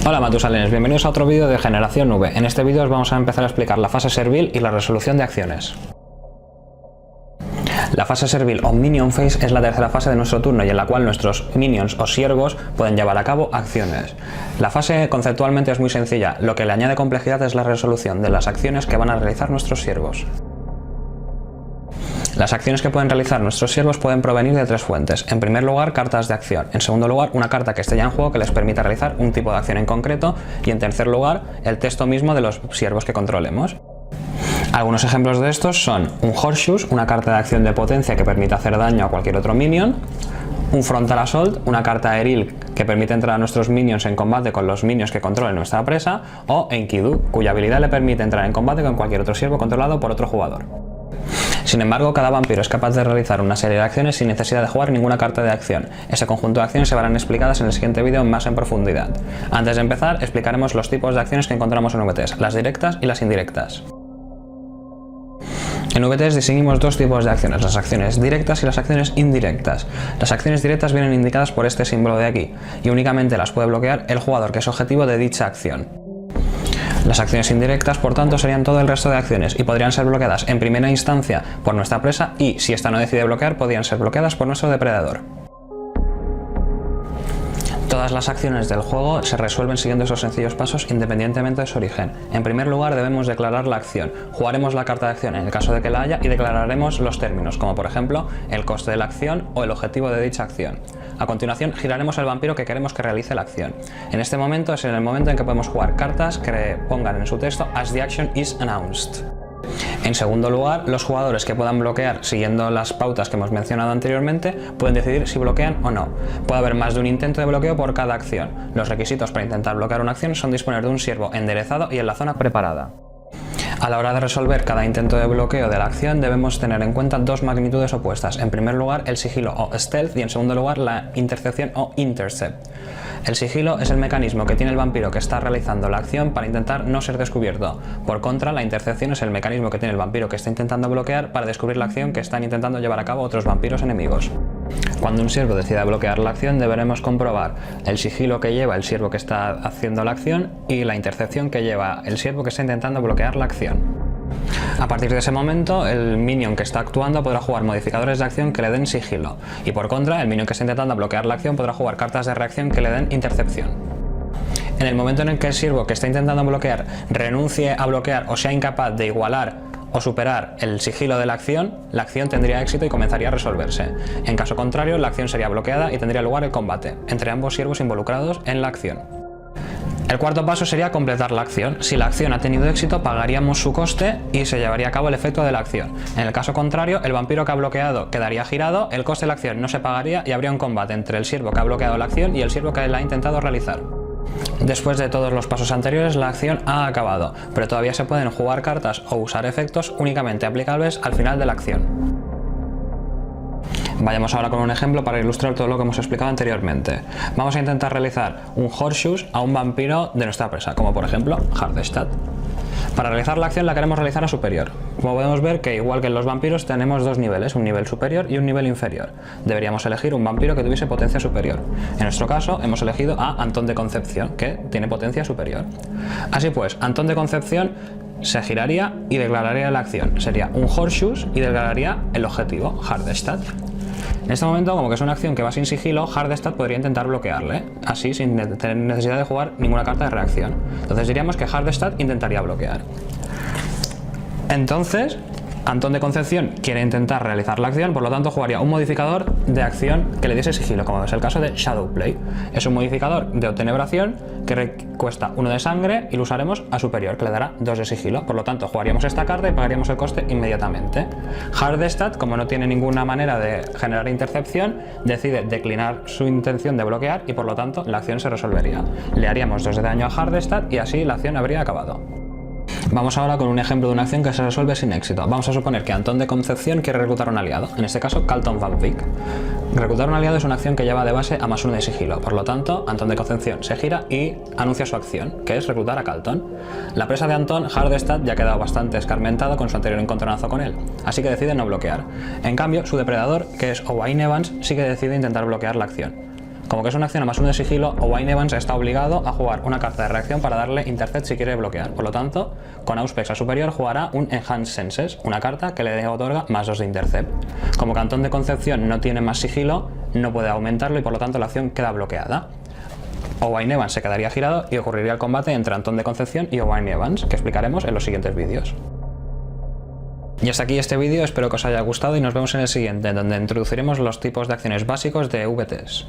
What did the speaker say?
Hola Matusalines, bienvenidos a otro vídeo de Generación Nube. En este vídeo os vamos a empezar a explicar la fase servil y la resolución de acciones. La fase servil o minion phase es la tercera fase de nuestro turno y en la cual nuestros minions o siervos pueden llevar a cabo acciones. La fase conceptualmente es muy sencilla, lo que le añade complejidad es la resolución de las acciones que van a realizar nuestros siervos. Las acciones que pueden realizar nuestros siervos pueden provenir de tres fuentes. En primer lugar, cartas de acción. En segundo lugar, una carta que esté ya en juego que les permita realizar un tipo de acción en concreto. Y en tercer lugar, el texto mismo de los siervos que controlemos. Algunos ejemplos de estos son un Horseshoes, una carta de acción de potencia que permite hacer daño a cualquier otro minion. Un Frontal Assault, una carta aeril que permite entrar a nuestros minions en combate con los minions que controlen nuestra presa. O Enkidu, cuya habilidad le permite entrar en combate con cualquier otro siervo controlado por otro jugador. Sin embargo, cada vampiro es capaz de realizar una serie de acciones sin necesidad de jugar ninguna carta de acción. Ese conjunto de acciones se verán explicadas en el siguiente vídeo más en profundidad. Antes de empezar, explicaremos los tipos de acciones que encontramos en VTs, las directas y las indirectas. En VTs distinguimos dos tipos de acciones, las acciones directas y las acciones indirectas. Las acciones directas vienen indicadas por este símbolo de aquí, y únicamente las puede bloquear el jugador que es objetivo de dicha acción. Las acciones indirectas, por tanto, serían todo el resto de acciones y podrían ser bloqueadas en primera instancia por nuestra presa y, si ésta no decide bloquear, podrían ser bloqueadas por nuestro depredador. Todas las acciones del juego se resuelven siguiendo esos sencillos pasos independientemente de su origen. En primer lugar, debemos declarar la acción. Jugaremos la carta de acción en el caso de que la haya y declararemos los términos, como por ejemplo el coste de la acción o el objetivo de dicha acción. A continuación, giraremos el vampiro que queremos que realice la acción. En este momento es en el momento en que podemos jugar cartas que pongan en su texto "As the action is announced". En segundo lugar, los jugadores que puedan bloquear siguiendo las pautas que hemos mencionado anteriormente pueden decidir si bloquean o no. Puede haber más de un intento de bloqueo por cada acción. Los requisitos para intentar bloquear una acción son disponer de un siervo enderezado y en la zona preparada. A la hora de resolver cada intento de bloqueo de la acción debemos tener en cuenta dos magnitudes opuestas. En primer lugar, el sigilo o stealth y en segundo lugar, la intercepción o intercept. El sigilo es el mecanismo que tiene el vampiro que está realizando la acción para intentar no ser descubierto. Por contra, la intercepción es el mecanismo que tiene el vampiro que está intentando bloquear para descubrir la acción que están intentando llevar a cabo otros vampiros enemigos. Cuando un siervo decida bloquear la acción, deberemos comprobar el sigilo que lleva el siervo que está haciendo la acción y la intercepción que lleva el siervo que está intentando bloquear la acción. A partir de ese momento, el minion que está actuando podrá jugar modificadores de acción que le den sigilo, y por contra, el minion que está intentando bloquear la acción podrá jugar cartas de reacción que le den intercepción. En el momento en el que el siervo que está intentando bloquear renuncie a bloquear o sea incapaz de igualar o superar el sigilo de la acción tendría éxito y comenzaría a resolverse. En caso contrario, la acción sería bloqueada y tendría lugar el combate entre ambos siervos involucrados en la acción. El cuarto paso sería completar la acción. Si la acción ha tenido éxito, pagaríamos su coste y se llevaría a cabo el efecto de la acción. En el caso contrario, el vampiro que ha bloqueado quedaría girado, el coste de la acción no se pagaría y habría un combate entre el siervo que ha bloqueado la acción y el siervo que la ha intentado realizar. Después de todos los pasos anteriores, la acción ha acabado, pero todavía se pueden jugar cartas o usar efectos únicamente aplicables al final de la acción. Vayamos ahora con un ejemplo para ilustrar todo lo que hemos explicado anteriormente. Vamos a intentar realizar un Horseshoes a un vampiro de nuestra presa, como por ejemplo Hardestadt. Para realizar la acción la queremos realizar a superior. Como podemos ver que igual que en los vampiros tenemos dos niveles, un nivel superior y un nivel inferior. Deberíamos elegir un vampiro que tuviese potencia superior. En nuestro caso hemos elegido a Antón de Concepción, que tiene potencia superior. Así pues, Antón de Concepción se giraría y declararía la acción. Sería un Horseshoes y declararía el objetivo, Hardestadt. En este momento, como que es una acción que va sin sigilo, Hardestadt podría intentar bloquearle, así sin tener necesidad de jugar ninguna carta de reacción. Entonces diríamos que Hardestadt intentaría bloquear. Entonces, Antón de Concepción quiere intentar realizar la acción, por lo tanto jugaría un modificador de acción que le diese sigilo, como es el caso de Shadowplay. Es un modificador de obtenebración que cuesta 1 de sangre y lo usaremos a superior, que le dará 2 de sigilo. Por lo tanto, jugaríamos esta carta y pagaríamos el coste inmediatamente. Hardestadt, como no tiene ninguna manera de generar intercepción, decide declinar su intención de bloquear y por lo tanto la acción se resolvería. Le haríamos 2 de daño a Hardestadt y así la acción habría acabado. Vamos ahora con un ejemplo de una acción que se resuelve sin éxito. Vamos a suponer que Antón de Concepción quiere reclutar un aliado, en este caso Carlton Van Wyck. Reclutar un aliado es una acción que lleva de base a +1 de sigilo, por lo tanto Antón de Concepción se gira y anuncia su acción, que es reclutar a Carlton. La presa de Antón, Hardestadt, ya ha quedado bastante escarmentado con su anterior encontronazo con él, así que decide no bloquear. En cambio, su depredador, que es Owain Evans, sí que decide intentar bloquear la acción. Como que es una acción a +1 de sigilo, Owain Evans está obligado a jugar una carta de reacción para darle Intercept si quiere bloquear. Por lo tanto, con Auspex a superior jugará un Enhanced Senses, una carta que le otorga +2 de Intercept. Como Cantón de Concepción no tiene más sigilo, no puede aumentarlo y por lo tanto la acción queda bloqueada. Owain Evans se quedaría girado y ocurriría el combate entre Antón de Concepción y Owain Evans, que explicaremos en los siguientes vídeos. Y hasta aquí este vídeo, espero que os haya gustado y nos vemos en el siguiente, donde introduciremos los tipos de acciones básicos de VTs.